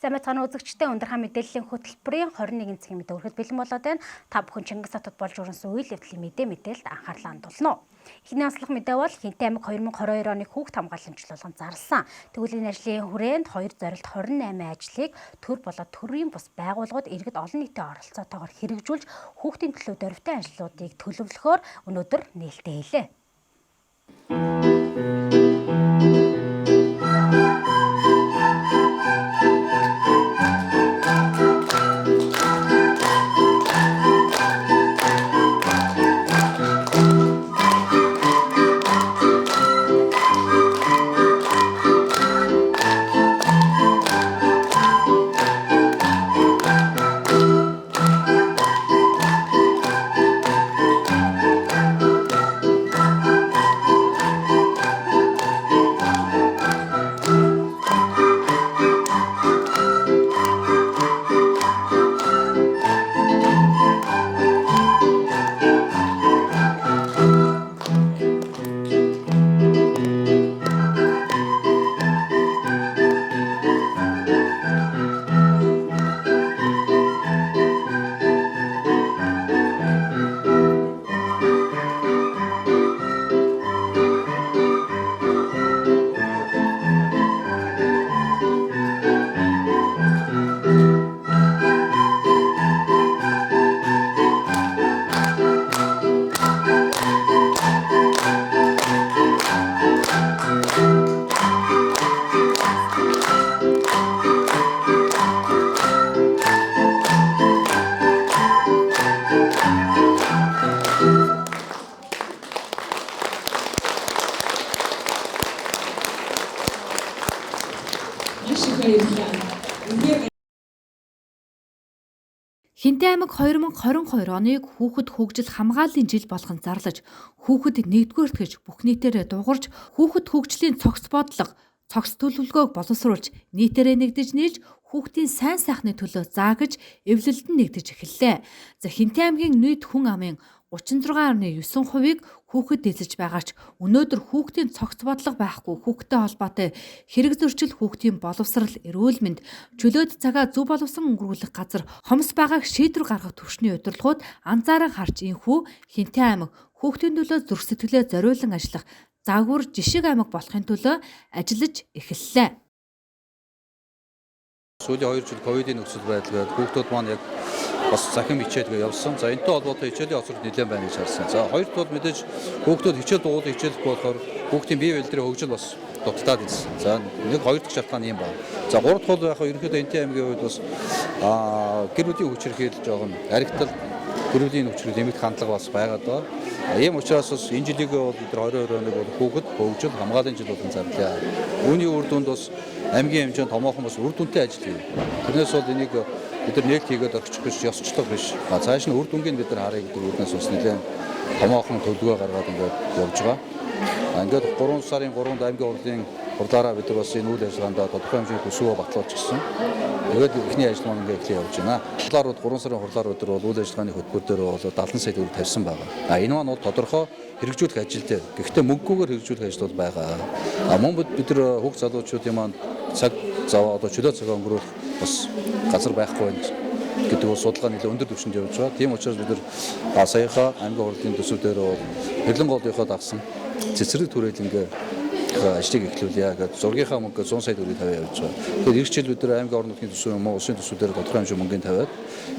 Сайн мэцхан үзэгчдээ өндөр мэдээллийн хөтөлбөрийн 21 цагийн мэдээ өргөд бэлэн болоод байна. Та бүхэн Чингис хотод болж өрнсөн үйл явдлын мэдээлэлд анхаарлаа хандуулна. Эхний онцлог мэдээ бол Хинтээ аймаг 2022 оны хүүхд хамгааллын чөлөөлгөн зарласан. Тэгвэл энэ ажлын хүрээнд 2 зорилт 28 ажлыг төр болоод төрийн бус байгууллагууд иргэд олон нийтийн оролцоотойгоор хэрэгжүүлж хүүхдийн төлөө дөрвтэй ажлуудыг төлөвлөхөөр өнөөдөр нээлттэй хэлээ. Хинтээ аймаг 2022 оныг хүүхэд хөгжил хамгааллын жил болгон зарлаж, хүүхэд нэгдүгээрт гэж бүх нийтээрээ дуурж, хүүхэд хөгжлийн цогц бодлого, цогц төлөвлөгөөг боловсруулж, нийтээрээ нэгдэж нийлж, хүүхдийн сайн сайхны төлөө заагж, эвлэлдэн нэгдэж эхэллээ. За Хинтээ аймгийн нийт хүн амын 36.9%-ийг хүүхэд эзэж байгаач өнөөдөр хүүхдийн цогц бодлого байхгүй хүүхдтэй холбоотой хэрэг зөрчил хүүхдийн боловсрал эрүүл мэнд чөлөөт цагаа зөв боловсон өнгөрүүлэх газар хомс байгааг шийдвэр гаргах төвшний удирдлагууд анзааран харж инхүү Хинтээ аймаг хүүхдийн төлөө зүрх сэтгэлээ зориулан ажиллах загвар жишг аймаг болохын төлөө ажиллаж эхэллээ. Сүүлийн 2 жил ковидын нөхцөл байдлаар хүүхдүүд маань яг бас захин хичээлгээ явсан. За энэтэй холбоотой хичээлийн осрол нэлээд байна гэж харсан. За хоёрт бол мэдээж хүүхдүүд хичээл дугуйлан хичээлэх болохоор хүүхдийн бие биелдрийн хөгжил бас дутагдаад ирсэн. За нэг хоёр дахь шалтгаан юм байна. За гурав дахь бол яг ерөнхийдөө Хинтээ аймгийн хувьд бас гэр бүлийн хүчирхийлэл жоохон аригтал гэр бүлийн хүчирхийлэл нэмэгдэх хандлага бас байгаад байна. Ийм учраас бас энэ жилийн бол бид нар 22 оног бол хүүхэд хөгжил хамгааллын жил болгон зарлаа. Үүний үр дүнд бас аймгийн хэмжээнд томоохон бас үр дүнтэй ажил хийв. Тэрнээс бол энийг бид нар нээлт хийгээд орчих биш, ёсчлог биш. Цааш нь үр дүнгийн бид нар харъя гэдэг үднээс бас нэлээд томоохон төлөвлөгөө гаргаад ингээд явж байгаа. Ингээд 3 сарын 3-нд аймгийн хурлын хурлаараа бид нар бас энэ үйл ажиллагаанд тодорхой хэмжээний төсвөө батлуулж гисэн. Тэгээд эхний ажил маань ингээд эхлэх явж байна. Хурлаарууд 3 сарын хурлаар өдөр бол үйл ажиллагааны хөтөлбөр дээр бол 70 сая төгрөг тавьсан байгаа. Энэ маань бол тодорхой хэрэгжүүлэх ажил дээр. Гэхдээ мөнгөгөөр хэрэгжүүлэх ажил бол байгаа. Мөн бид нар хүүхд залуучуудын маань цаг зав одоо чөлөө цагаа өнгөрүүлэх бас газар байхгүй байна гэдэг бол судалгаа нэлээд өндөр түвшинд явж байгаа. Тийм учраас бид нар саяхан аймгийн хурлын төсвүүдээр бол хэрлэн голынхоо дагсан цэцэрлэг түрээлэнгээ ажлыг эхлүүлье гэдэг зургийнхаа мөнгө 100 сая төгрөгийг тавиа явж байгаа. Тэгэхээр эх жил бид нар аймгийн орон нутгийн төсөв юм уу улсын төсвүүдээр тодорхой хэмжээ мөнгөний тавиад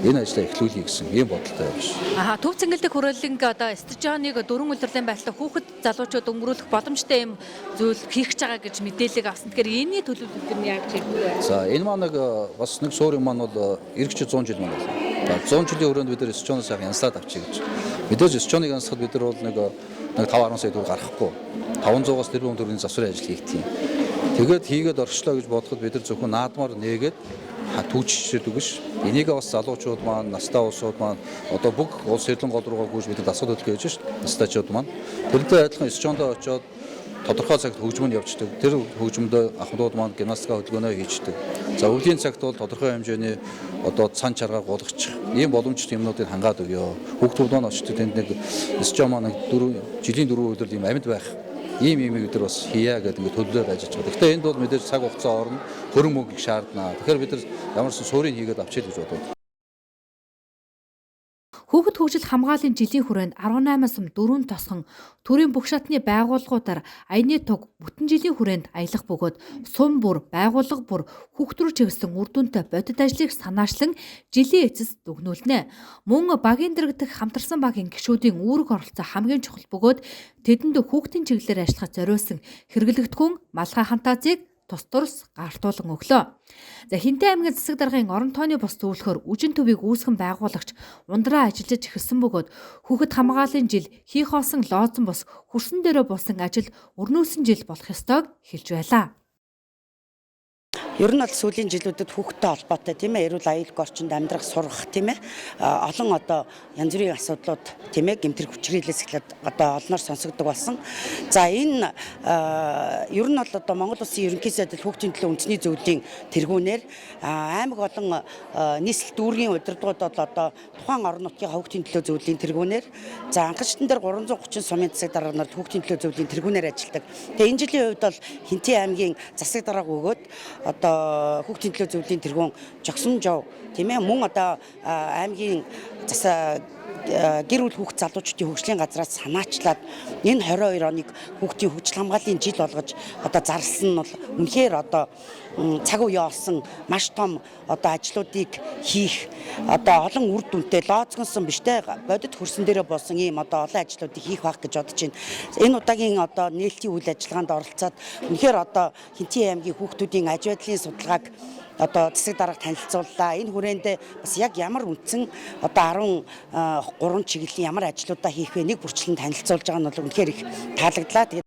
энэ ажлаа эхлүүлье гэсэн ийм бодолтой явж байна. Төв цэнгэлдэх хүрээлэнг одоо стажионыг дөрвөн улирлын байдлаар хүүхэд залуучууд өнгөрүүлэх боломжтой юм зүйл хийх гэж байгаа гэж мэдээлэл авсан. Тэгэхээр энэний төлөвлөлт нь яаж хийх вэ? За энэ маань бас нэг суурь юм маань бол иргэч 100 жил маань байна. 100 жилийн өрөөнд бид нар стажионоос янслаад авчиг гэж. Мэдээж стажионыг янслахад бид нар бол нэг 5-10 сая төгрөг гаргахгүй 500-аас тэрбум төгрөгийн засварын ажил хийгдтiin. Тэгээд хийгээд орчлоо гэж бодоход бид нар зөвхөн наадмаар нээгээд түүчилчихэд үгш. Энийг бас залуучууд маань, настай улсууд маань одоо бүх улс хэрлэн гол руугаа гүйж бид дасгал хөдөлгөө хийж шít. Настайчууд маань тэрнтэй адилхан стажиондоо очиод тодорхой цагт хөгжмөнд явждаг. Тэр хөгжмөдөө ахмадууд маань гимнастика хөдөлгөөнөө хийждэг. За өвлийн цагт бол тодорхой хэмжээний одоо цан чаргааг болгочих. Ийм боломжтой юмнуудыг хангаад өгөө. Хүүхдүүд маань очиж тэнд нэг стажион маань жилийн 4 өдөр ийм амьд байх ийм өдөр бас хийя гэдэг ингээд төлөвлөөр ажиллаж байгаа. Гэхдээ энд бол мэдээж цаг хугацаа орно, хөрөнгө мөнгө их шаардна. Тэгэхээр бид нар ямар ч суурийг хийгээд авчиж гэж бодоод. Хүүхэд хөгжил хамгааллын жилийн хүрээнд 18 сум 4 тосхон төрийн бүх шатны байгууллагуудаар аяны туг бүтэн жилийн хүрээнд аялах бөгөөд сум бүр, байгууллага бүр хүүхэд рүү чиглэсэн үр дүнтэй бодит ажлыг санаачлан жилийн эцэс дүгнүүлнэ. Мөн багийн дэргэдэх хамтарсан багийн гишүүдийн үүрэг оролцоо хамгийн чухал бөгөөд тэдэнд хүүхдийн чиглэлээр ажиллахад зориулсан хэрэглэгдэхүүн малгай фантазийг тус турс гартуулан өглөө. За Хинтээ аймгийн засаг даргын орон тооны бус зөвлөхөр үжин төвийг үүсгэн байгуулагч ундраа ажиллаж эхэлсэн бөгөөд хүүхэд хамгааллын жил хийхоосон лоозон бус хөрсөн дээрээ болсон ажил өрнөөсөн жил болох ёстойг хэлж байлаа. Ер нь бол сүүлийн жилүүдэд хүүхдтэй холбоотой тийм ээ эрүүл аюулгүй орчинд амьдрах сурах тийм ээ олон одоо янз бүрийн асуудлууд тийм ээ гэмтэр хүчрэлээс эхлээд одоо олноор сонсогддог болсон. За энэ ер нь бол одоо Монгол Улсын ерөнхий сайдд хүүхдийн төлөө үндэсний зөвлөлийн тэргүүнээр аймаг болон нийслэл дүүргийн удирдлагууд бол одоо тухайн орон нутгийн хүүхдийн төлөө зөвлөлийн тэргүүнээр за анхаарчтан дээр 330 сумын засаг дарга нар хүүхдийн төлөө зөвлөлийн тэргүүнээр ажилладаг. Тэгээ энэ жилийн хувьд бол Хинтээ аймгийн засаг дарга өгөөд одоо хүүхдийн төлөө зөвлөлийн тэргүүн жогсон жов тийм ээ мөн одоо аймгийн гэр бүл хүүхд залуучдын хөгжлийн газраас санаачлаад энэ 22 оныг хүүхдийн хөгжил хамгааллын жил болгож одоо зарласан нь бол үнэхээр одоо цаг үе олсон маш том одоо ажлуудыг хийх одоо олон үр дүнтэй лоцгонсон биштэй бодит хөрсөн дээрээ болсон ийм одоо олон ажлуудыг хийх байх гэж бодож байна. Энэ удаагийн одоо нээлтийн үйл ажиллагаанд оролцоод үнэхээр одоо Хинтээ аймгийн хүүхдүүдийн аж байдлын судалгааг одоо засаг дарга танилцууллаа. Энэ хүрээнд бас яг ямар үндсэн одоо 13 чиглэлийн ямар ажлуудаа хийх вэ нэг бүрчлэн танилцуулж байгаа нь бол үнэхээр их таалагдлаа.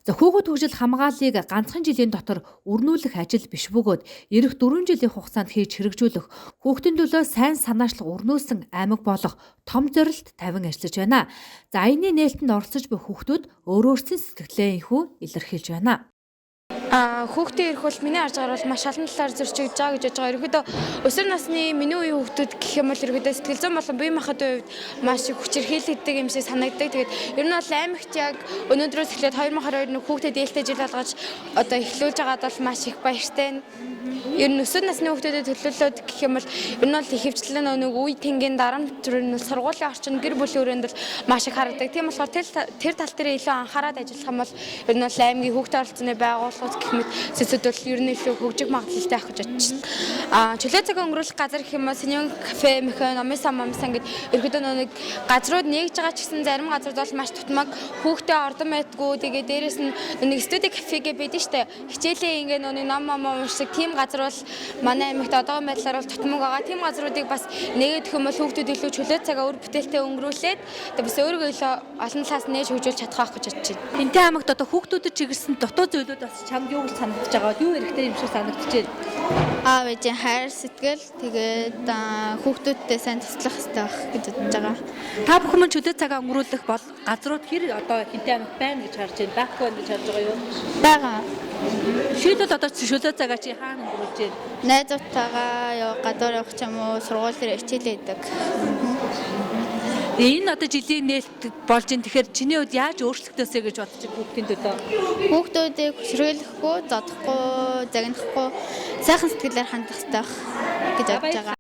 За хүүхэд хөгжил хамгааллыг ганцхан жилийн дотор өрнүүлэх ажил биш бөгөөд ирэх 4 жилийн хугацаанд хийж хэрэгжүүлэх хүүхдийн төлөө сайн санаачлах өрнөөсөн аймаг болох том зорилт тавин ажиллаж байна. За аяны нээлтэнд оролцож буй хүүхдүүд өөрөөсөө сэтгэлээ инхүү илэрхийлж байна. Хүүхдийн эрх бол миний харж байгаа бол маш олон талаар зөрчигдөж байгаа гэж бодож байгаа. Ерөнхийдөө өсвөр насны миний үеийн хүүхдүүд гэх юм бол ерөнхийдөө сэтгэл зүйн болон бие махбодын хувьд маш их хүчирхийлэгддэг юм шиг санагддаг. Тэгээд ер нь бол аймагт яг өнөөдрөөс эхлээд 2022 нэг хүүхдэд ээлтэй жил болгож одоо эхлүүлж байгаад бол маш их баяртай. Ер нь өсвөр насны хүүхдүүдэд төлөвлөлөөд гэх юм бол ер нь бол ихэвчлэн нэг үе тэнгийн дарамт төрөл сургуулийн орчин гэр бүлийн өрөөнд бол маш их харагддаг. Тийм болохоор тэр тал дээр илүү анхаарал ажиллах юм бол ер нь бол аймгийн хүүхдийн оролцооны байгууллагууд гэх мэт сэцүүд бол ер нь илүү хөгжих магадлалтай байх гэж бодож байна. Чөлөө цагаа өнгөрүүлэх газар гэх юм бол Синьон кафе, мехэ, номисан гэд ерөөдөө нэг газрууд нэгж байгаа ч гэсэн зарим газрууд бол маш тутмаг хүүхдээ ордон байдгүй. Тэгээ дээрэс нь нэг студи кафегээ байдаг штэ. Хичээлээ ингээ нэг ном уншдаг тийм газар бол манай аймагт одоогийн байдлаар бол тутмаг байгаа. Тийм газруудыг бас нэгэдэх юм бол хүүхдүүд илүү чөлөө цагаа өөр бүтээлтэй өнгөрүүлээд тэгээ бас өөрийгөө илүү олон талаас нээж хөгжүүлж чадах байх гэж бодож байна. Хинтээ аймагт одоо хүүхдүүдэд чиглэсэн дотоод зүйлүүд бас чамд юу гэж санагдаж байгаа? Юу хэрэгтэй юм шиг санагдаж байна? Вэжин хайр сэтгэл тэгээд хүүхдүүдтэй сайн туслах хэрэгтэй байх гэж бодож байгаа. Та бүхэн чөлөө цагаа өнгөрүүлэх бол газрууд хэр одоо Хинтээ аймагт байна гэж харж байна? Байхгүй байна гэж харж байгаа юу? Бага. Шийдэл одоо чөлөө цагаа чи хаана өнгөрүүлж байна? Найзуудтайгаа гадуур явах ч юм уу сургууль дээр хичээлээ идэг. Энэ одоо жилийн нээлт болж ин тэгэхээр чиний хувьд яаж өөрчлөгдөөсэй гэж бодож байна хүүхдийн төлөө? Хүүхдүүдийг хүчрүүлэхгүй, зодохгүй, загнахгүй сайхан сэтгэлээр хандах хэрэгтэй гэж бодож байгаа.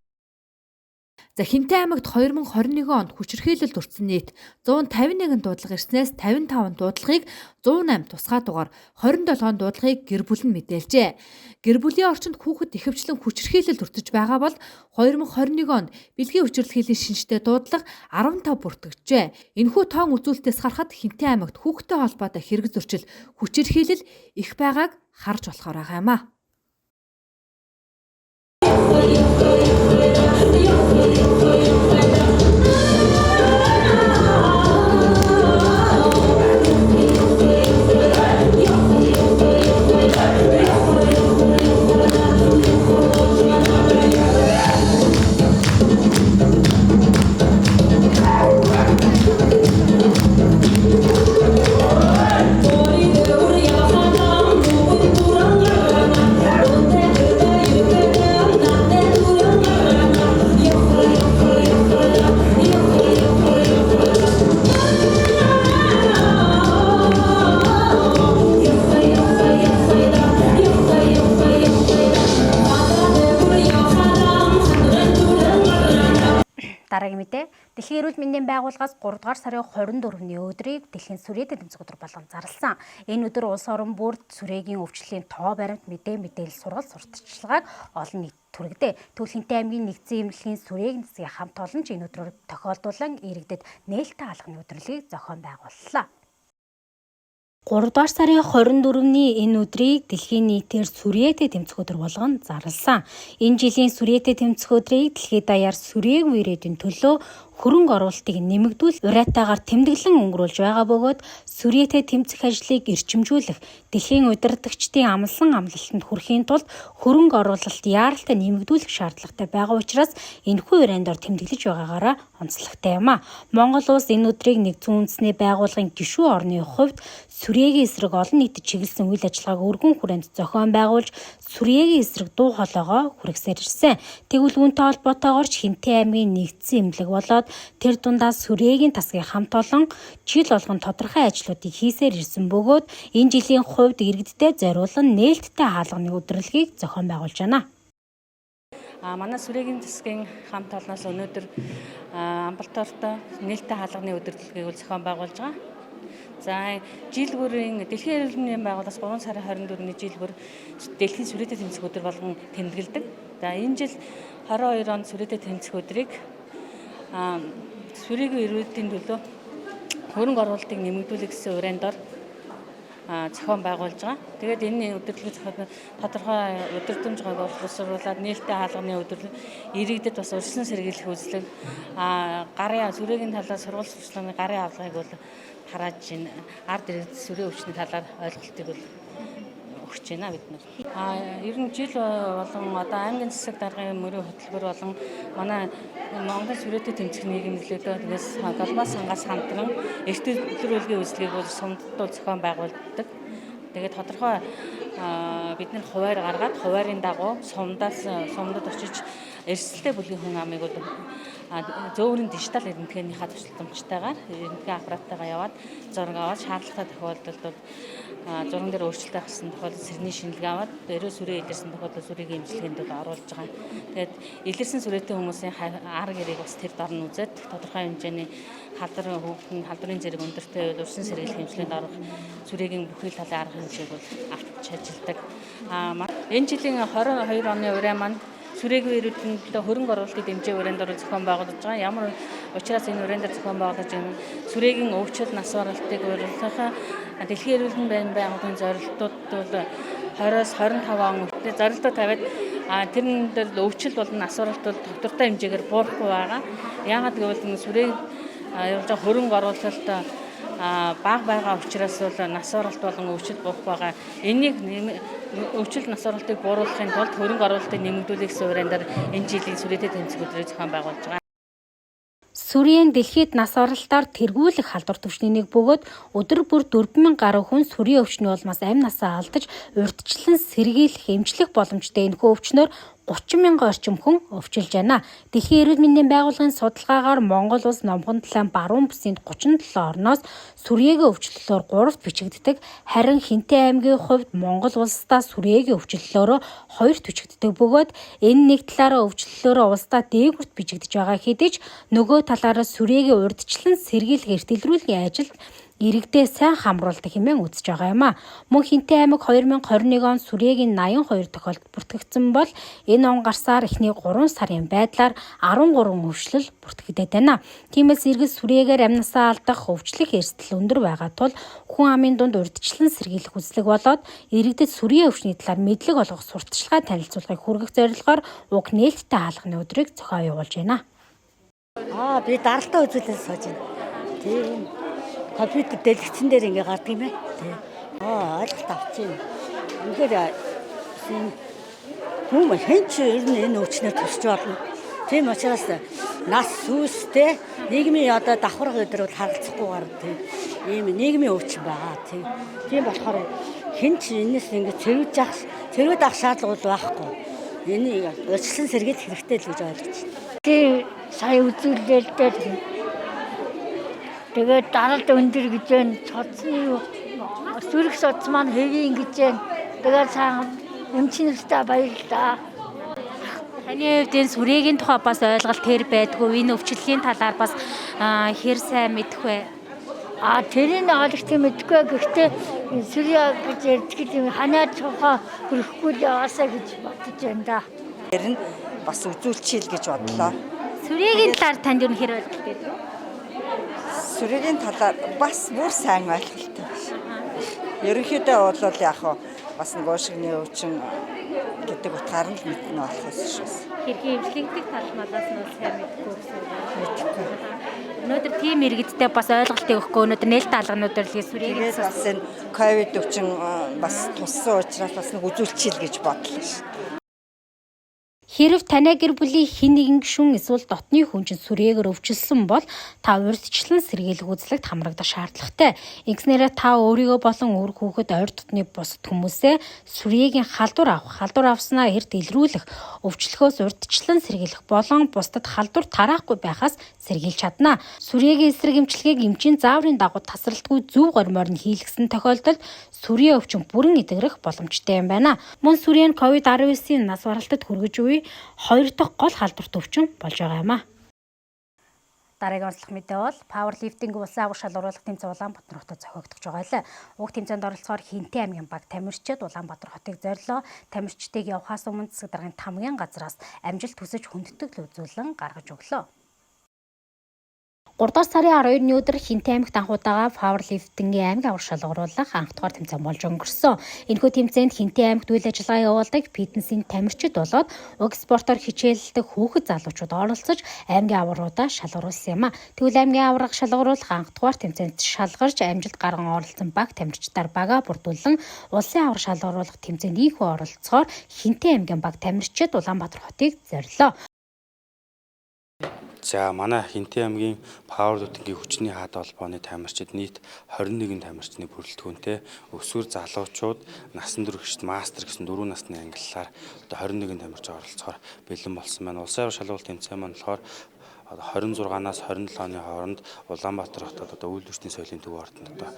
За Хинтээ аймагт 2021 онд хүчирхийлэлд өртсөн нийт 151 дуудлага ирснээс 55 дуудлагыг 108 тусгай дугаар 27 дуудлагыг гэр бүл нь мэдээлжээ. Гэр бүлийн орчинд хүүхэд ихэвчлэн хүчирхийлэлд өртөж байгаа бол 2021 онд бэлгийн хүчирхийллийн шинжтэй дуудлага 15 бүртгэжээ. Энэхүү тоон үзүүлэлтээс харахад Хинтээ аймагт хүүхэдтэй холбоотой хэрэг зөрчил хүчирхийлэл их байгааг харж болохоор байгаа юм а. Дараагийн мэдээ. Дэлхийн эрүүл мэндийн байгууллагаас 3 дугаар сарын 24-ний өдрийг дэлхийн сүрээтэй тэмцэх өдөр болгон зарласан. Энэ өдөр улс орон бүр сүрээгийн өвчлөлийн тоо баримт мэдээлэл сургалт сурталчилгааг олон нийт түрэгдээ. Тэгвэл Хинтээ аймгийн нэгдсэн эмнэлгийн сүрээгийн засгийн хамт олон ч энэ өдрөөр тохиолдуулан иргэдэд нээлттэй хаалганы өдрөлгийг зохион байгууллаа. 3 дугаар сарын 24-ний энэ өдрийг дэлхийн нийтээр сүрээтэй тэмцэх өдөр болгон зарласан. Энэ жилийн сүрээтэй тэмцэх өдрийг дэлхийд даяар сүрээгүй ирээдүйн төлөө хөрөнгө оруулалтыг нэмэгдүүл уриатаагаар тэмдэглэн өнгөрүүлж байгаа бөгөөд сүрээтэй тэмцэх ажлыг эрчимжүүлэх, дэлхийн удирдагчдын амлсан амлалтанд хүрэхийн тулд хөрөнгө оруулалт яаралтай нэмэгдүүлэх шаардлагатай байгаа учраас энэхүү урайнд ор тэмдэглэж байгаагаараа онцлогтой юм а. Монгол улс энэ өдрийг нэгдсэн үндэсний байгууллагын гишүүн орны хувьд сүрээгийн эсрэг олон нийтэд чиглэсэн үйл ажиллагааг өргөн хүрээнд зохион байгуулж сүрээгийн эсрэг дуу хоолойгоо хүргэсээр ирсэн. Тэгвэл үүнтэй холбоотойгоор ч Хинтээ аймгийн нэгдсэн эмнэлэг болоод тэр дундаа сүрээгийн тасгийн хамт олон жил болгон тодорхой ажлуудыг хийсээр ирсэн бөгөөд энэ жилийн хувьд иргэдтэй зориулан нээлттэй хаалганы өдрөлгийг зохион байгуулж байна. Манай сүрээгийн засгийн хамт олноос өнөөдөр амбулатортой нээлттэй хаалганы өдрөлгийг зохион байгуулж байгаа. За жил бүрийн дэлхийн эрүүл мэндийн байгууллагаас 3 сарын 24-ний жил бүр дэлхийн сүрээтэй тэмцэх өдөр болгон тэмдэглэдэг. За энэ жил 22 онд сүрээтэй тэмцэх өдрийг сүрээгүй ирээдүйн төлөө хөрөнгө оруулалтыг нэмэгдүүлэх гэсэн урайнд ор зохион байгуулж байгаа. Тэгээд энэ өдөрлөгийг зохион тодорхой өдөртөмжгөөг боловсруулад нээлттэй хаалганы өдөрлөг иргэдэд бас урьдчилан сэргийлэх үзлэг гарын сүрээгийн талаар сургууль сурчлагын гарын авлагыг бол тарааж байна. Ард иргэд сүрээ өвчний талаар ойлголтыг бол өгч байна бид нар. Ер нь жил болон одоо аймгийн засаг даргын мөрийн хөтөлбөр болон манай Монгол сүрээтэй тэмцэх нийгэмлэгтэй тэгээс галмаас сангаас хамтран эрт төлөвлөгийн үзлэгийг бол сумдтууд зохион байгуулдаг. Тэгээд тодорхой бид нар хуваар гаргаад хуваарийн дагуу сумдад очиж эрсдэлтэй бүлгийн хүн амыг бол зөөврийн дижитал эрдэмтгийнхаа тусламжтайгаар эрдэмтгийн аппараттайгаа яваад зураг аваад шаардлагатай тохиолдолд бол зурган дээр өөрчлөлт авсан тохиолдолд сэрний шинжилгээ аваад ерөө сүрээ илэрсэн тохиолдолд сүрээгийн эмчилгээнд оруулж байгаа. Тэгээд илэрсэн сүрээтэй хүмүүсийн ар гэрийг бас тэр дор нь үзээд тодорхой хэмжээний халдварын зэрэг өндөртэй урьдчилан сэргийлэх эмчилгээнд орох сүрээгийн бүхий талын арга хэмжээг бол авч ажилладаг. Энэ жилийн 22 оны урай маань сүрээгүй ирээдүйн төлөө хөрөнгө оруулалтыг дэмжих урайнд ор зохион байгуулж байгаа. Ямар учраас энэ урайнд зохион байгуулж байгаа сүрээгийн өвчл нас баралтыг урьдчилахаа дэлхийн эрүүл мэндийн байгууллагын зорилтууд бол 20-25 он зорилтууд тавиад тэрэн дээр өвчл болон нас баралт бол доктортой хэмжээгээр буурахгүй байгаа. Яагаад гэвэл сүрээ явж байгаа хөрөнгө оруулалт бага байгаа учраас бол нас баралт болон өвчл буух байгаа. Энийг өвчл нас баралтыг бууруулахын тулд хөрөнгө оруулалтыг нэмэгдүүлэх гэсэн урайнд энэ жилийн сүрээтэй тэмцэх өдрийг зохион байгуулж байгаа. Сүрийн дэлхийд нас баралтаар тэргүүлэх халдвар түвшний нэг бөгөөд өдөр бүр 4,000 гаруй хүн сүрийн өвчний улмаас амь насаа алдаж урьдчилан сэргийлэх эмчлэх боломжтой энэхүү өвчнөөр 30,000 орчим хүн өвчилж байна. Дэлхийн эрүүл мэндийн байгууллагын судалгаагаар Монгол улс номхон талайн баруун бүсийн 37 орноос сүрээгийн өвчлөлөөр 3-т бичигддэг. Харин Хинтээ аймгийн хувьд Монгол улсдаа сүрээгийн өвчлөлөөрөө 2-т бичигддэг бөгөөд энэ нэг талаараа өвчлөлөөрөө улсдаа дээгүрт бичигдэж байгаа хэдий ч нөгөө талаараа сүрээгийн урьдчилан сэргийлэх эртэлрүүлгийн ажилд иргэдээ сайн хамруулдаг хэмээн үзэж байгаа юм а. Мөн Хинтээ аймаг 2021 он сүрээгийн 82 тохиолдолд бүртгэгдсэн бол энэ он гарсаар эхний 3 сарын байдлаар 13 өвчлөл бүртгэгдээд байна. Тиймээс иргэд сүрээгээр амь насаа алдах өвчлөх эрсдэл өндөр байгаа тул хүн амын дунд урьдчилан сэргийлэх үзлэг болоод иргэдэд сүрийн өвчний талаар мэдлэг олгох сурталчилгаа танилцуулгыг хүргэх зорилгоор уг нээлттэй хаалганы өдрийг зохион явуулж байна. Би даралтай үзүүлэлт сууж байна. Тийм. Компьютер дэлгэцэн дээр ингээ гардаг юм байна. Тийм. Ойлголт авчихъя. Үнэхээр хүмүүс хэн ч ер нь энэ өвчнөөр тусч болно. Тийм учраас нас сүстэй нийгмийн одоо давхар өдөр бол харилцахгүй гардаг. Тийм. Ийм нийгмийн өвчин байгаа. Тийм болохоор хэн ч энэс ингээ цэрвэж авах шаардлага байхгүй. Энийг урьдчилан сэргийлэх хэрэгтэй л гэж ойлгож байна. Тийм сая үзүүлэлт дээр тэгээд даралт өндөр гэж байна. Цоцны сүрэх цоц маань хэвийн гэж байна. Тэгээд сайн эмчнэртэй баярлалаа. Таны хувьд энэ сүрээгийн тухай бас ойлголт тэр байдгүй. Энэ өвчлөлийн талаар бас хэр сайн мэдэх вэ? Тэрийг олохтой мэдгүй. Гэхдээ сүрээ гэж ярьдаг юм ханаа цохоо хөрөхгүй л яваасаа гэж бодож байна да. Тэр нь бас үзүүлчихэл гэж бодлоо. Сүрээгийн талаар танд юу хэр ойлголт байдаг вэ? Сүрээгийн талаар бас бүр сайн ойлголттой биш. Ерөнхийдөө бол яг хаа бас нэг уушигны өвчин гэдэг утгаар нь мэднэ болохоос шүү. Хэрхэн эмчилгэдэг тал малаас нь сайн мэдгүй гэсэн. Өнөөдөр тийм иргэдтэй бас ойлголт өгөхгүй өнөөдөр нээлттэй алгануудаар л сүрээгийн бас энэ ковид өвчин бас туссан учраас бас нэг үзүүлчихэл гэж бодлоо шүү. Хэрв танай гэр бүлийн хэн нэгэн гишүүн эсвэл дотны хүн чинь сүрээгээр өвчлсөн бол та урьдчилан сэргийлэх үзлэгт хамрагдах шаардлагатай. Ингэснээрээ та өөрийгөө болон өөр хүүхэд ойр дотны бусад хүмүүсээ сүрээгийн халдвар авснаа эрт илрүүлэх, өвчлөхөөс урьдчилан сэргийлэх болон бусдад халдвар тараахгүй байхаас сэргийлж чадна. Сүрээгийн эсрэг эмчилгээг эмчийн зааврын дагуу тасралтгүй зөв гормоор нь хийлгэсэн тохиолдолд сүрээ өвчин бүрэн эдгэрэх боломжтой юм байна. Мөн сүрээ нь COVID-19-ийн нас баралтад хүргэж буй 2 дахь гол халдварт өвчин болж байгаа юм а. Дараагийн онцлог мэдээ бол пауэрлифтинг улсын авах шалгаруулах тэмцээн Улаанбаатар хотод зохиогдож байгаа л. Уг тэмцээнд оролцохоор Хинтээ аймгийн баг тамирчид Улаанбаатар хотыг зорилоо. Тамирчдыг явахаас өмнө засаг даргын тамгын газраас амжилт хүсэж хүндэтгэл үзүүлэн гаргаж өглөө. 3 дугаар сарын 12-ны өдөр Хинтээ аймагт анх удаага пауэрлифтингийн аймгийн аврах шалгаруулах анх дугаар тэмцээн болж өнгөрсөн. Энэхүү тэмцээнд Хинтээ аймагт үйл ажиллагаа явуулдаг фитнесийн тамирчид болоод уг спортоор хичээлдэг хүүхэд залуучууд оролцож аймгийн аврагуудаа шалгаруулсан юм а. Тэгвэл аймгийн аврах шалгаруулах анх дугаар тэмцээнд шалгарч амжилт гарган оролцсон баг тамирчдаар бага бүрдүүлэн улсын аврах шалгаруулах тэмцээнд ийхүү оролцохоор Хинтээ аймгийн баг тамирчид Улаанбаатар хотыг зорилоо. За манай Хинтээ аймгийн пауэрлифтингийн хүчний хаад холбооны тамирчид нийт 21 тамирчны бүрэлдэхүүнтэй өсвөр залуучууд насан туршид мастер гэсэн 4 насны ангиллаар одоо 21 тамирч оролцохоор бэлэн болсон байна. Улсын аврах шалгаруулалт тэмцээн маань болохоор 26-наас 27 оны хооронд Улаанбаатар хотод одоо үйлдвэрчний соёлын төв ордонд одоо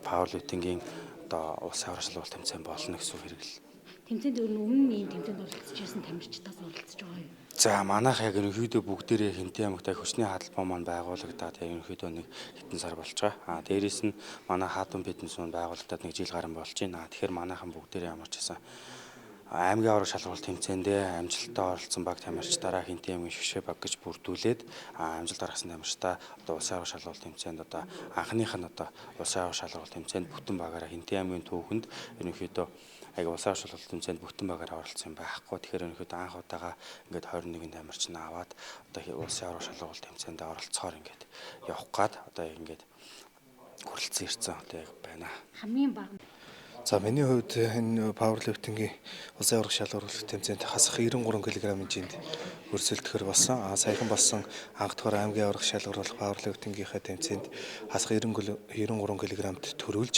пауэрлифтингийн одоо улсын аврах шалгаруулалт тэмцээн болно гэсэн хэрэгэл. Тэмцээнд өмнө ийм тэмцээнд оролцож ирсэн тамирчдаас оролцож байгаа юм. За манайх яг ерөнхийдөө бүгдээрээ Хинтээ аймагт хүчний хаалбан маань байгуулагдаад яг ерөнхийдөө нэг хэдэн сар болж байгаа. Дээрээс нь манай хаадун фитнес маань байгуулагдаад нэг жил гарсан болж байна. Тэгэхээр манайхан бүгдээрээ ямарч байсан аймгийн аврах шалгаруулалт тэмцээндээ амжилттай оролцсон баг тамирчдаараа Хинтээ аймгийн шгшээ баг гэж бүрдүүлээд амжилт гаргасан тамирчдаа одоо улсын аврах шалгаруулалт тэмцээнд одоо анхных нь одоо улсын аврах шалгаруулалт тэмцээнд бүтэн багаараа Хинтээ аймгийн түүхэнд ерөнхийдөө улсын аврах шалгаруулалт тэмцээнд бүтэн багаараа оролцсон байхгүй. Тэгэхээр ерөнхийдөө анх удаага ингээд 21 тамирч нь аваад одоо улсын аврах шалгаруулалт тэмцээнд оролцохоор ингээд явах гад одоо ингээд хүрэлцэн ирсэн одоо яг байна. Хамгийн бага. За миний хувьд энэ пауэрлифтингийн улсын аврах шалгаруулалт тэмцээнд хасах 93 кг хэмжээнд өрсөлдөхөр болсон. Саяхан болсон анх дахь аймгийн аврах шалгаруулах пауэрлифтингийнхаа тэмцээнд хасах 93 кг-т төрүүлж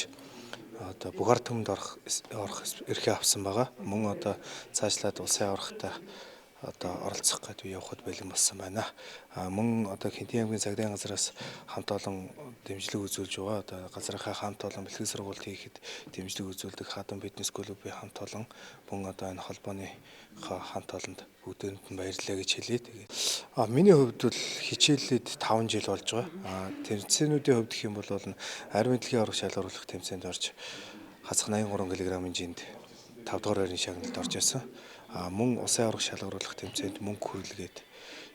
одоо бүх ард түмэнд орох эрхээ авсан байгаа. Мөн одоо цаашлаад улсын аврахтаа одоо оролцох гэдэг явахд бэлэн болсон байна. Мөн одоо Хинтээ аймгийн цагдаагийн газраас хамт олон дэмжлэг үзүүлж байгаа. Одоо газрынхаа хамт олон бэлтгэл сургалт хийхэд дэмжлэг үзүүлдэг хаадун фитнес клубын хамт олон мөн одоо энэ холбооны хамт олонд бүгдээрэнд нь баярлалаа гэж хэлье. Тэгээд миний хувьд бол хичээллээд 5 жил болж байгаа. Тэмцээнүүдийн хувьд гэх юм бол арь мэдлэгийн аврах шалгаруулах тэмцээнд орж хасах 83 кг хэмжээнд 5 дугаар байрны шагналд орж байсан. Мөн улсын аврах шалгаруулах тэмцээнд мөнгө хүрлгээд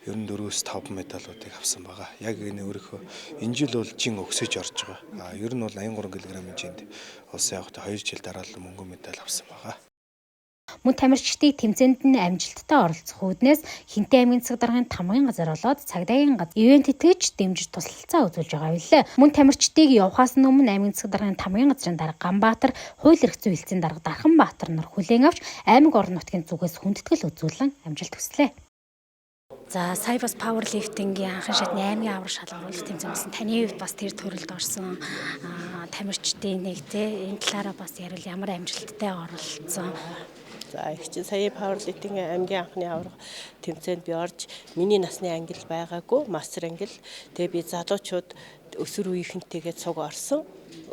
94-5 медалуудыг авсан байгаа. Яг энэ өөрийнхөө энэ жил бол жин өксөж орж байгаа. Ер нь бол 83 кг хэмжээнд улсын аврахт 2 жил дараа л мөнгө медаль авсан байгаа. Мөн тамирчдыг тэмцээнд нь амжилттай оролцох үүднээс Хинтээ аймгийн засаг даргын тамгын газар болоод цагдаагийн газар ивент итгэж дэмжиж туслалцаа үзүүлж байгаа билээ. Мөн тамирчдыг явахаас өмнө аймгийн засаг даргын тамгын газрын дарга Ганбаатар, хууль эрх зүйн хэлтсийн дарга Дарханбаатар нар хүлээн авч аймаг орон нутгийн зүгээс хүндэтгэл үзүүлэн амжилт хүслээ. За сая бас пауэрлифтингийн анхан шатны аймгийн аврах шалгаруулах тэмцээн болсон. Таны хувьд бас тэр төрөлд орсон тамирчдын нэг энэ талаараа бас ярил ямар амжилттай оролцсон. За их чинь сая пауэрлифтингийн аймгийн анхны аврах тэмцээнд би орж миний насны ангил байгаагүй мастер ангил. Тэгээ би залуучууд өсвөр үеийнхэнтэйгээ цуг орсон.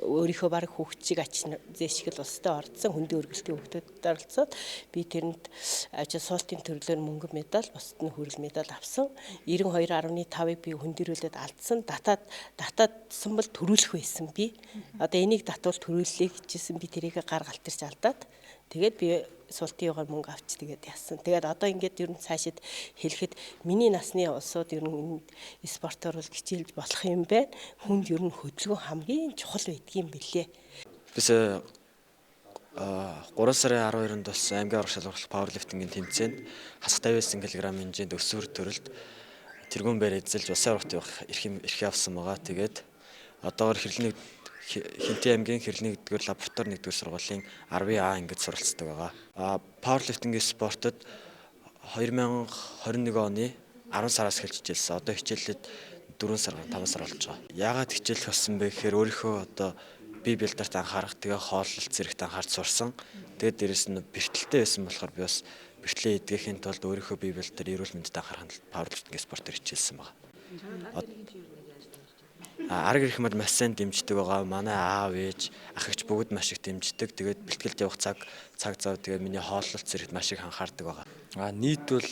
өөрийнхөө баг хүүхдчиг ач зээшгэл улстай ордсон хүндийн өргөлтийн хүүхдүүдэд оролцоод би тэрэнд ажил суултын төрлөөр мөнгө медаль, бусад нь хүрэл медаль авсан. 92.5-ыг би хүндэрүүлээд алдсан. Татаадсан бол төрүүлэх байсан би. Одоо энийг татвал төрүүллээ гэжсэн би тэрийг гар галтарч алдаад тэгээд би суултын югаар мөнгө авч тэгээд яасан. Тэгээд одоо ингээд ер нь цаашид хэлэхэд миний насны улсууд ер нь спортоор бол хичээлж болох юм байна. Хүнд ер нь хөдөлгөөн хамгийн чухал байдгийн билээ. Бид 3 сарын 12-нд болсон аймгийн урагшаал уралдах пауэрлифтингийн тэмцээнд хасах 59 кг хэмжээнд өсвөр төрөлд тэргүүн бээр эзэлж улсын аврагт явах эрх авсан байгаа. Тэгээд одоогоор Хинтээ аймгийн Хэрлэний 1-р лаборатори 1-р сургуулийн 10А ангид суралцдаг байгаа. Пауэрлифтингийн спортод 2021 оны 10 сараас эхэлж хичээлсэн. Одоо хичээлээд 4 сар 5 сар болж байгаа. Яагаад хичээлэх болсон бэ гэхээр өөрийнхөө одоо бие бэлдэрт анхаарах, тэгээ хооллолт зэрэгт анхаарч сурсан. Тэгээд дээрэс нь бэртэлтэй байсан болохоор би бас бэртлээ эдгэхийн тулд өөрийнхөө бие бэлдэр эрүүл мэндэд анхаарах пауэрлифтингийн спортоор хичээлсэн байгаа. Арга ирэх мод маш сайн дэмждэг байгаа. Манай аав, ээж, ах эгч бүгд маш их дэмждэг. Тэгээд бэлтгэлд явах цаг зав тэгээд миний хооллолт зэрэгт маш их анхаардаг байгаа. Нийт бол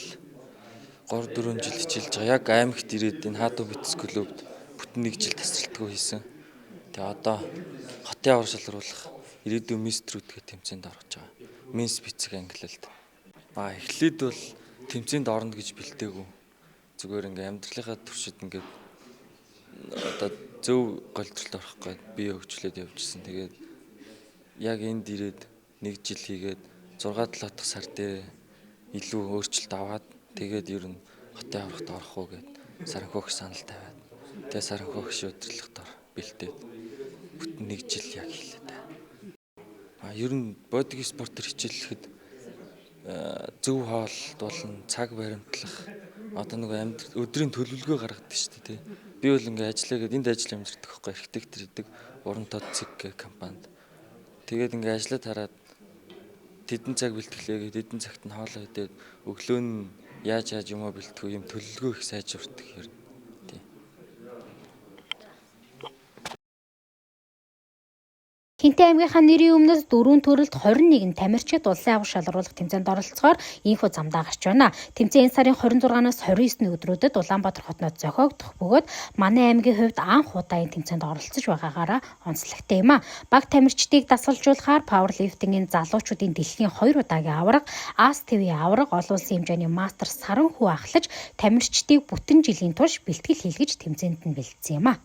3-4 жил хичээлж байгаа. Яг аймагт ирээд энэ Хаадуу фитнес клубд бүтэн 1 жил тасралтгүй хийсэн. Тэгээ одоо хотын аврагшаал оруулах ирээдүйн мистрүүд гэх тэмцээнд орж байгаа. Менс бицэг ангилалд. Эхлээд бол тэмцээнд орно гэж бэлдээгүй. Зүгээр ингээм амьдралынхаа туршид ингээд одоо зөв голдролд орох гээд бие хөгжлөөд явжсэн. Тэгээд яг энд ирээд 1 жил хийгээд 6-7 дахь сар дээр илүү өөрчлөлт аваад тэгээд ер нь хотын аврагт орох уу гэд Саранхуйх санал тавиад тэгээд Саранхуйх шийдвэрлэхэд бэлдээд бүтэн 1 жил яг хийлээ та. Ер нь бодиг спортоор хичээллэхэд зөв хооллолт болон цаг баримтлах одоо нэг өдрийн төлөвлөгөө гаргадаг шүү дээ. Би бол ингээ ажиллаагээд энд ажил амжирдаг байхгүй архитектор идэг уран тод цэг гэх компанид. Тэгээд ингээ ажиллаад хараад тэдэн цаг бэлтгэлээгээд тэдэн цагт нь хоолоо идээд өглөө нь яаж юм уу бэлтгэв юм төлөвлөгөө их сайжруулдаг юм. Хинтээ аймгийнхаа нэрийн өмнөөс 4 төрөлд 21 тамирчид улсын аврагшаал оруулах тэмцээнд оролцохоор инфо замдаа гарч байна. Тэмцээн энэ сарын 26-наас 29-ний өдрүүдэд Улаанбаатар хотнод зохиогдох бөгөөд манай аймгийн хувьд анх удаа энэ тэмцээнд оролцож байгаагаараа онцлогтой юм а. Баг тамирчдыг дасгалжуулахаар пауэрлифтингийн залуучуудын дэлхийн 2 удаагийн аварга, Ас ТV аварга, олон улсын хэмжээний мастер Саранхуй ахлаж тамирчдыг бүтэн жилийн турш бэлтгэл хийлгэж тэмцээнд нь бэлдсэн юм а.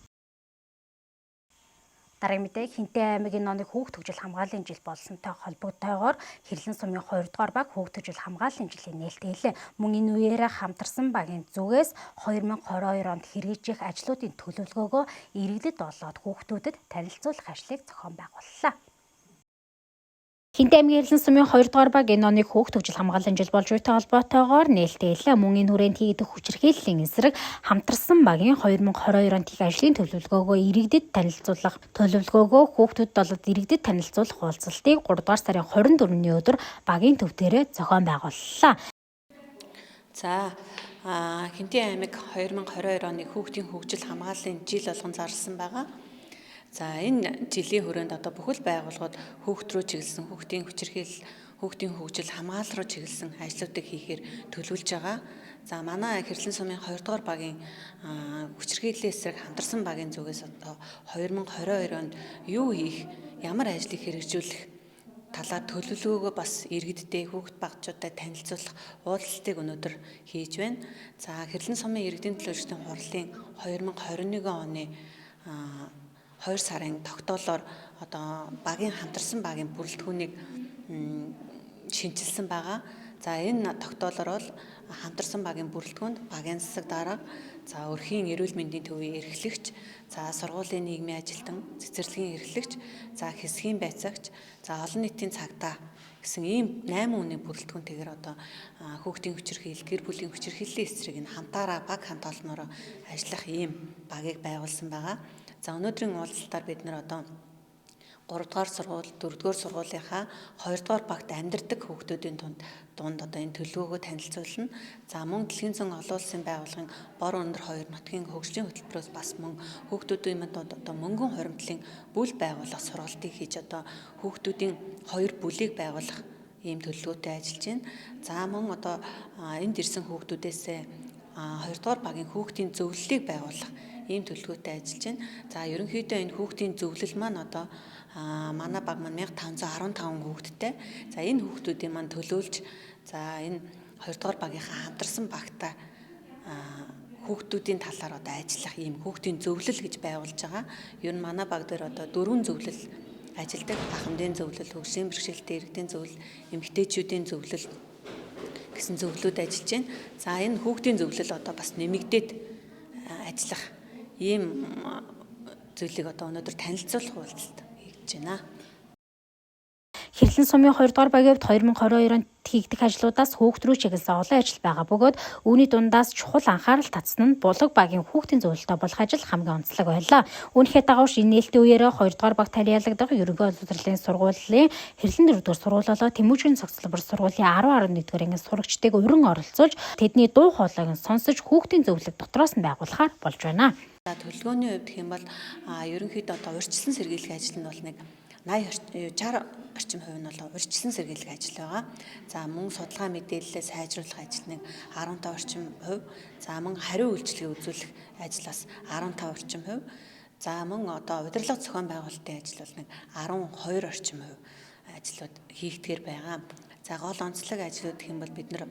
Дараагийн мэдээ Хинтээ аймгийн оны хүүхд хөгжил хамгааллын жил болсонтой холбоотойгоор Хэрлэн сумын 2 дугаар баг хүүхд хөгжил хамгааллын жилийн нээлттэй мөн энэ үеэрээ хамтарсан багийн зүгээс 2022 онд хэрэгжих ажлуудын төлөвлөгөөгөө иргэдэд болоод хүүхдүүдэд танилцуулах ажлыг зохион байгууллаа. Хинтээ аймгийн Хэрлэн сумын 2 дугаар баг энэ оны хүүхд хөгжил хамгааллын жил болж буйтай холбоотойгоор нээлттэй мөн энэ хүрээнд хийгдэх хүчирхийллийн эсрэг хамтарсан багийн 2022 онд хийх ажлын төлөвлөгөөгөө иргэдэд танилцуулах төлөвлөгөөгөө хүүхдүүд болоод иргэдэд танилцуулах уулзалтыг 3 дугаар сарын 24-ний өдөр багийн төв дээрээ зохион байгууллаа. Хинтээ аймаг 2022 оны хүүхдийн хөгжил хамгааллын жил болгон зарласан байгаа. Энэ жилийн хүрээнд одоо бүхэл байгууллагууд хүүхд рүү чиглэсэн хүүхдийн хүчирхийлэл, хүүхдийн хөгжил хамгаалал руу чиглэсэн ажлуудыг хийхээр төлөвлөж байгаа. Манай Хэрлэн сумын 2 дугаар багийн хүчирхийллийн эсрэг хамтарсан багийн зүгээс одоо 2022 онд юу хийх, ямар ажлыг хэрэгжүүлэх талаар төлөвлөгөөгөө бас иргэдтэй хүүхд багчуудад танилцуулах уулзалтыг өнөөдөр хийж байна. Хэрлэн сумын иргэдийн төлөөлөгчдийн хурлын 2021 оны 2 сарын тогтоолоор одоо багийн хамтарсан багийн бүрэлдэхүүнийг шинжилсэн байгаа. Энэ тогтоолоор бол хамтарсан багийн бүрэлдэхүүнд багийн засаг дарга, өрхийн эрүүл мэндийн төвийн эрхлэгч, сургуулийн нийгмийн ажилтан, цэцэрлэгийн эрхлэгч, хэсгийн байцаагч, олон нийтийн цагдаа гэсэн ийм 8 хүний бүрэлдэхүүнтэйгээр одоо хүүхдийн хүчирхийлэл, гэр бүлийн хүчирхийллийн эсрэг энэ хамтаараа баг хамт олноороо ажиллах ийм багийг байгуулсан байгаа. Өнөөдрийн уулзалтаар бид нэр одоо 3 дугаар сургууль, 4 дугаар сургуулийнхаа 2 дугаар багт амьдардаг хүүхдүүдийн дунд одоо энэ төлөвлөгөөгөө танилцуулна. За мөн дэлхийн зүүн олон улсын байгууллагын бор өндөр 2 нутгийн хөгжлийн хөтөлбөрөөс бас мөн хүүхдүүдийн одоо мөнгөн хуримтлалын бүл байгуулах сургалтыг хийж одоо хүүхдүүдийн 2 бүлийг байгуулах ийм төлөвлөгөөтэй ажиллаж байна. За мөн одоо энд ирсэн хүүхдүүдээс 2 дугаар багийн хүүхдийн зөвлөлийг байгуулах ийм төлөвлөгөөтэй ажиллаж байна. За ерөнхийдөө энэ хүүхдийн зөвлөл маань одоо манай баг маань 1515 хүүхэдтэй. За энэ хүүхдүүдийн маань төлөөлж за энэ 2 дугаар багийнхаа хамтарсан багтаа хүүхдүүдийн талаар одоо ажиллах ийм хүүхдийн зөвлөл гэж байгуулж байгаа. Ер нь манай баг дээр одоо 4 зөвлөл ажилладаг. Ахмадын зөвлөл, хөгжлийн бэрхшээлтэй иргэдийн зөвлөл, эмэгтэйчүүдийн зөвлөл гэсэн зөвлөлүүд ажиллаж байна. За энэ хүүхдийн зөвлөл одоо бас нэмэгдээд ажиллах ийм зүйлийг одоо өнөөдөр танилцуулах уулзалт хийж байна. Хэрлэн сумын 2 дугаар багийн хувьд 2022 онд хийгдэх ажлуудаас хүүхд рүү чиглэсэн олон ажил байгаа бөгөөд үүний дундаас чухал анхаарал татсан нь булаг багийн хүүхдийн зөвлөлтөд болох ажил хамгийн онцлог байлаа. Үүнийхээ дагавч энэ нээлтийн үеэрээ 2 дугаар багт талиалагдах ерөнхий боловсролын сургуулийн Хэрлэн 4 дугаар сургууль болоо Тэмүүжин цогцлбор сургуулийн 10-11 дугаар ангид сурагчдыг уран оролцуулж тэдний дуу хоолойг сонсож хүүхдийн зөвлөлт дотроос нь байгуулахаар болж байна. За төлөвлөгөөний хувьд гэх юм бол ерөнхийдөө одоо урьдчилан сэргийлэх ажил нь бол нэг 60 орчим хувь нь бол урьдчилан сэргийлэх ажил байгаа. За мөн судалгаа мэдээлэлээ сайжруулах ажил нэг 15 орчим хувь. За мөн хариу үйлчилгээ үзүүлэх ажил бас 15 орчим хувь. За мөн одоо удирдлага зохион байгуулалтын ажил бол нэг 12 орчим хувь ажлууд хийгдгээр байгаа. За гол онцлог ажлууд гэх юм бол бид нэр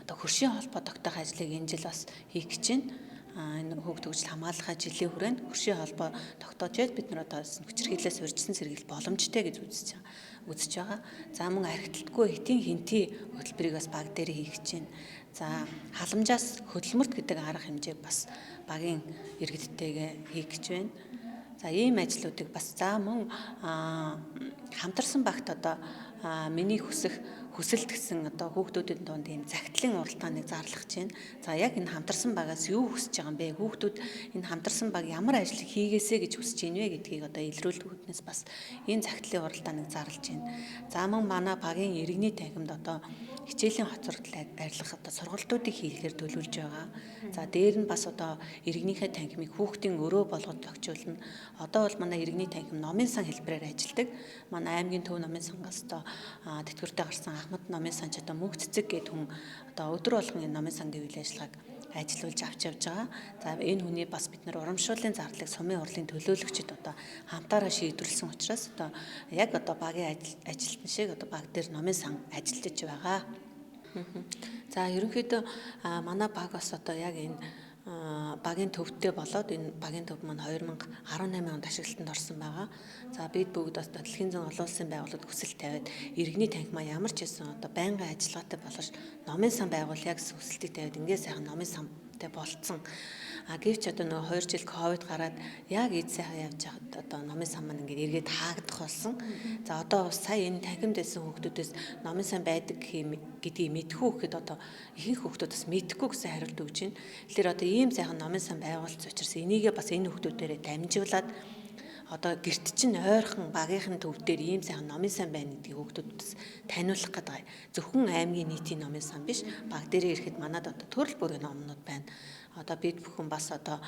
одоо хөршийн холбоо тогтоох ажлыг энэ жил бас хийх гэж байна. Энэ хүүхд хөгжил хамгаалахаа жилийн хүрээнд хөршийн холбоо тогтоож бид нар одоо хүчирхийлэлээс урьдчилан сэргийлэх боломжтой гэж үзэж байгаа. За мөн архитектгүй хэтийн хинтий хөтөлбөрийг бас баг дээр хийх гэж байна. За халамжаас хөдөлмөрт гэдэг арга хэмжээг бас багийн иргэдтэйгээ хийх гэж байна. За ийм ажлуудыг бас за мөн хамтарсан багт одоо миний хүсэлт гэсэн одоо хүүхдүүдийн дунд ийм захидлын уралдааныг зарлах гэж байна. За яг энэ хамтарсан багаас юу хүсэж байгаа юм бэ? Хүүхдүүд энэ хамтарсан баг ямар ажил хийгээсэ гэж хүсэж байна вэ гэдгийг одоо илрүүлэхүүднээс бас энэ захидлын уралдааныг зарлаж байна. За мөн манай багийн иргэний танхимд одоо хичээлийн хоцрогдол арилгах одоо сургалтуудыг хийхээр төлөвлөж байгаа. За дээр нь бас одоо иргэнийхээ танхимыг хүүхдийн өрөө болгоод тохижуулна. Одоо бол манай иргэний танхим номын сан хэлбэрээр ажилладаг. Манай аймгийн төв номын сангаас одоо тэтгэвртэй гарсан Ахмад номын санч одоо мөнх цэцэг гэдэг хүн одоо өдөр болгон энэ номын сангийн үйл ажиллагааг ажиллуулж авч явж байгаа. За энэ хүний бас бид нар урамшууллын зарлалыг сумын хурлын төлөөлөгчд одоо хамтаараа шийдвэрлсэн учраас одоо яг одоо багийн ажилтан шиг одоо баг дээр номын сан ажиллаж байгаа. За ерөнхийдөө манай баг бас одоо яг энэ багийн төвдөө болоод энэ багийн төв маань 2018 онд ашиглалтанд орсон байгаа. За бид бүгд бас дэлхийн зүүн олон улсын байгууллагад хүсэл тавиад иргэний танхимаа ямар ч байсан одоо байнгын ажиллагаатай болгож номын сан байгуулъя гэсэн хүсэлтийг тавиад ингээд сайхан номын сантай болцсон. Гэвч одоо нөгөө 2 жил ковид гараад яг эд сайхан явж байхад одоо номын сан маань ингээд эргээд хаагдах болсон. За одоо сая энэ танхимд байсан хүүхдүүдээс номын сан байдаг гэдгийг мэдхүү гэхэд одоо ихэнх хүүхдүүд бас мэдэхгүй гэсэн хариулт өгч байна. Тэгэхээр одоо ийм сайхан номын сан байгуулсан учраас энийгээ бас энэ хүүхдүүдээрээ дамжуулаад одоо гэрт чинь ойрхон багийнхан төв дээр ийм сайхан номын сан байна гэдгийг хүүхдүүдээс таниулах гэдэг. Зөвхөн аймгийн нийтийн номын сан биш, баг дээрээ ирэхэд манад одоо төрөл бүрийн номнууд байна. Одоо бид бүхэн бас одоо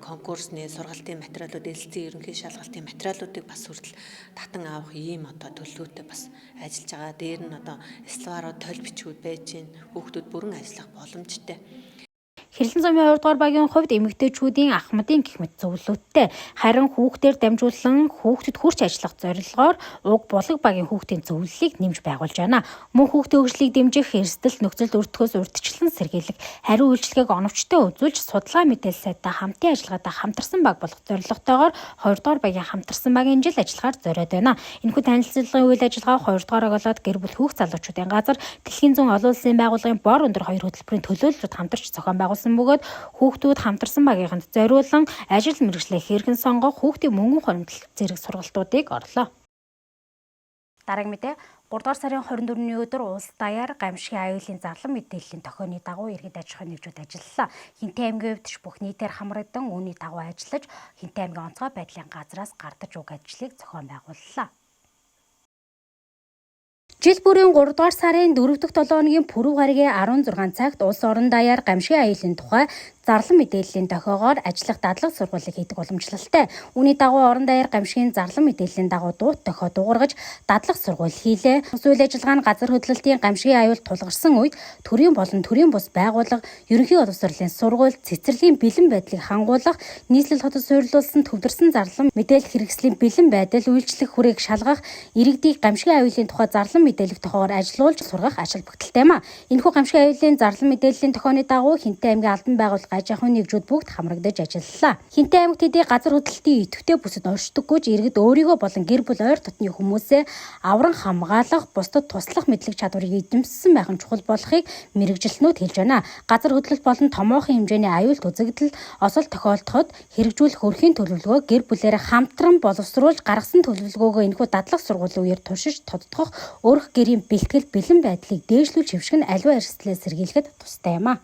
конкурсны сургалтын материалууд, элэлзэн ерөнхий шалгалтын материалуудыг бас хүртэл татан авах ийм одоо төлөвлөгөөтэй бас ажиллаж байгаа. Дээр нь одоо славарууд, толь бичгүүд байж гин хүүхдүүд бүрэн ажиллах боломжтой. Хэрлэн сумын 2 дугаар багийн хувьд эмэгтэйчүүдийн Ахмадын гэх мэт зөвлөлттэй харин хүүхдээр дамжуулан хүүхдэд хүрч ажиллах зорилгоор уг булаг багийн хүүхдийн зөвлөлийг нэмж байгуулж байна. Мөн хүүхдийн хөгжлийг дэмжих, эрсдэл нөхцөл өртгөөс урьдчилан сэргийлэх, хариу үйлчлэгийг оновчтой үзүүлж судалгаа мэдээлэл сайтай хамтын ажиллагаатай хамтарсан баг болох зорилготойгоор 2 дугаар багийн хамтарсан багийн жил ажиллагаар зориод байна. Энэхүү танилцуулгын үйл ажиллагаа 2 дугаараа болоод гэр бүл хүүхд залуучуудын газар дэлхийн зүүн олон улсын байгууллагын бор өндөр 2 хөтөлбөрийн төлөөлөлд хамтарч зохион байгуулсан бөгөөд хүүхдүүд хамтарсан багийнханд зориулан ажил мэргэжлээ хэрхэн сонгох, хүүхдийн мөнгөн хуримтлалт зэрэг сургалтуудыг орлоо. Дараагийн мэдээ 3 дугаар сарын 24-ний өдөр улс даяар гамшигын аюулын зарлан мэдээллийн тохионы дагуу иргэд аж ахуйн нэгжүүд ажиллалаа. Хинтээ аймгийн хувьд ч бүх нийтээр хамрагдан үүний дагуу ажиллаж Хинтээ аймгийн онцгой байдлын газраас гардаж уг ажлыг зохион байгууллаа. Жил бүрийн 3 дугаар сарын 4 дахь 7 хоногийн пүрэв гарагийн 16 цагт улс орон даяар гамшигын аюулын тухай зарлан мэдээллийн дохиогоор ажиллах дадлаг сургуулийг хийдэг уламжлалтай. Үүний дагуу орон даяар гамшигын зарлан мэдээллийн дагуу дуут дохио дуугаргаж дадлаг сургууль хийлээ. Үйл ажиллагаа нь газар хөдлөлтийн гамшигын аюул тулгарсан үед төрийн болон төрийн бус байгууллага, ерөнхий боловсролын сургууль, цэцэрлэгийн бэлэн байдлыг хангуулах, нийслэл хотод суурилуулсан төвлөрсөн зарлан мэдээлэл хэрэгслийн бэлэн байдал, үйлчлэх хүрээг шалгах, иргэдийг гамшигын аюулын тухай зарлан мэдээлэх тохиогоор ажилуулж сургах ажил бүгдэлтэй юм а. Энэхүү гамшигын аюулын зарлан мэдээллийн тохионы дагуу Хинтээ аймгийн албан байгууллага аж ахуйн нэгжүүд бүгд хамрагдаж ажиллалаа. Хинтээ аймагт хэдий газар хөдлөлтийн идэвхтэй бүсэд оршдоггүй ч иргэд өөрийгөө болон гэр бүл ойр дотны хүмүүсээ авран хамгаалах, бусдад туслах мэдлэг чадварыг эзэмшсэн байх нь чухал болохыг мэрэгжилтнүүд хэлж байна. Газар хөдлөлт болон томоохон хэмжээний аюулт үзэгдэл осол тохиолдоход хэрэгжүүлэх өрхийн төлөвлөгөө гэр бүлээрээ хамтран боловсруулж гаргасан төлөвлөгөөгөө энэхүү дадлаг сургуулийн үеэр туршиж тодтогох, өөрөх гэрийн бэлтгэл бэлэн байдлыг дээшлүүлж хэвшиг нь аливаа эрсдлээ сэргийлэхэд тустай юм а.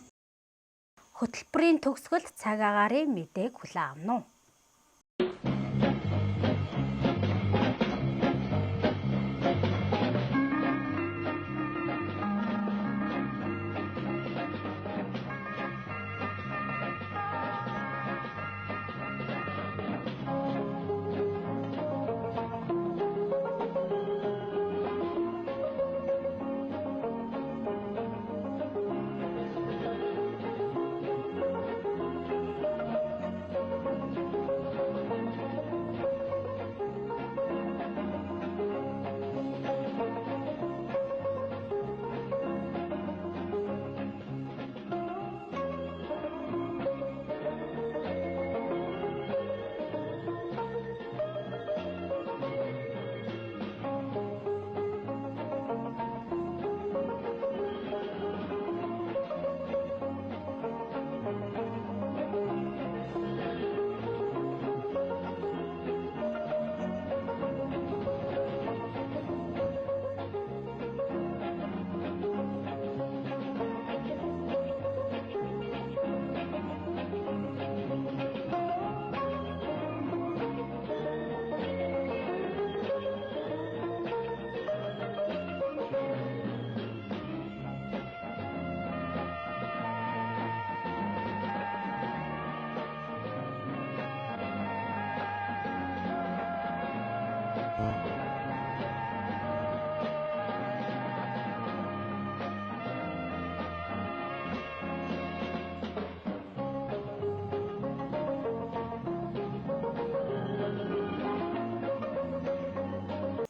Хөтөлбөрийн төгсгөлд цаг агаарын мэдээг хүлээн авна уу?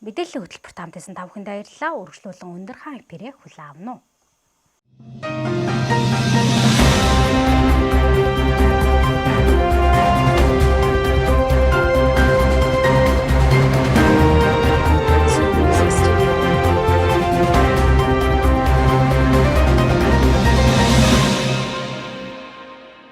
Мэдээллийн хөтөлбөрт хамтсан та бүхэнд баярлалаа. Үргэлжлүүлэн өндөр хаан эфирээ хүлээн авна уу.